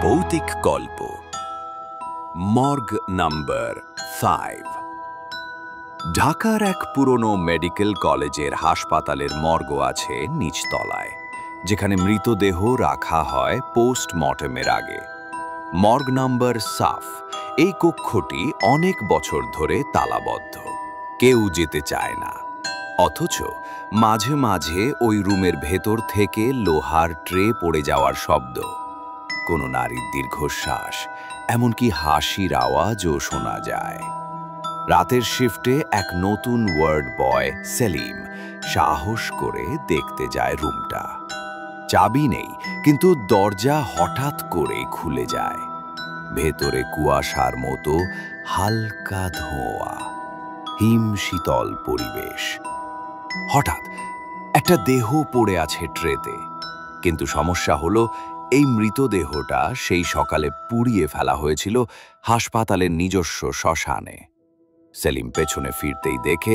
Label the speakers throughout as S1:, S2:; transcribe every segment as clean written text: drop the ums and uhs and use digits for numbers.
S1: ভৌতিক গল্প morgue number 5। ঢাকার এক পুরনো মেডিকেল কলেজের হাসপাতালের মর্গ আছে নিচতলায়, যেখানে মৃতদেহ রাখা হয় পোস্টমর্টেমের আগে। মর্গ নাম্বার সাফ। এই কক্ষটি অনেক বছর ধরে তালাবদ্ধ, কেউ যেতে চায় না। অথচ মাঝে মাঝে ওই রুমের ভেতর থেকে লোহার ট্রে পড়ে যাওয়ার শব্দ, কোনো নারীর দীর্ঘশ্বাস, এমনকি হাসির আওয়াজও শোনা যায়। রাতের শিফটে এক নতুন ওয়ার্ড বয় সেলিম সাহস করে দেখতে যায় রুমটা। চাবি নেই, কিন্তু দরজা হঠাৎ করে খুলে যায়। ভেতরে কুয়াশার মতো হালকা ধোঁয়া, হিম শীতল পরিবেশ। হঠাৎ একটা দেহ পড়ে আছে ট্রেতে, কিন্তু সমস্যা হলো এই মৃতদেহটা সেই সকালে পুড়িয়ে ফেলা হয়েছিল হাসপাতালের নিজস্ব শ্মশানে। সেলিম পেছনে ফিরতেই দেখে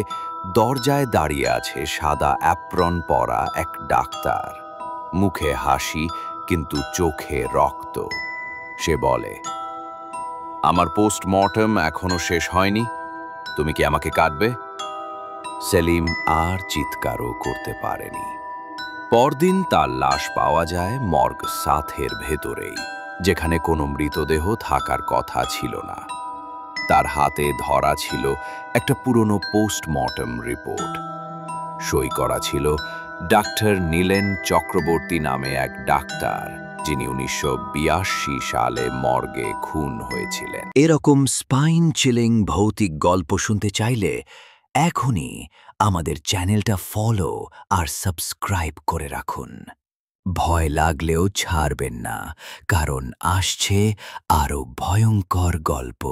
S1: দরজায় দাঁড়িয়ে আছে সাদা অ্যাপ্রন পরা এক ডাক্তার, মুখে হাসি কিন্তু চোখে রক্ত। সে বলে, আমার পোস্টমর্টম এখনো শেষ হয়নি, তুমি কি আমাকে কাটবে? সেলিম আর চিৎকারও করতে পারেনি। পরদিন তার লাশ পাওয়া যায় মর্গ সাথের ভেতরেই, যেখানে কোনো মৃতদেহ থাকার কথা ছিল না। তার হাতে ধরা ছিল একটা পুরনো পোস্টমর্টম রিপোর্ট। সই করা ছিল ডাক্তার নীলেন চক্রবর্তী নামে এক ডাক্তার, যিনি 1982 সালে মর্গে খুন হয়েছিলেন। এরকম স্পাইন চিলিং ভৌতিক গল্প শুনতে চাইলে এখনই আমাদের চ্যানেলটা ফলো আর সাবস্ক্রাইব করে রাখুন। ভয় লাগলেও ছাড়বেন না, কারণ আসছে আরো ভয়ঙ্কর গল্প।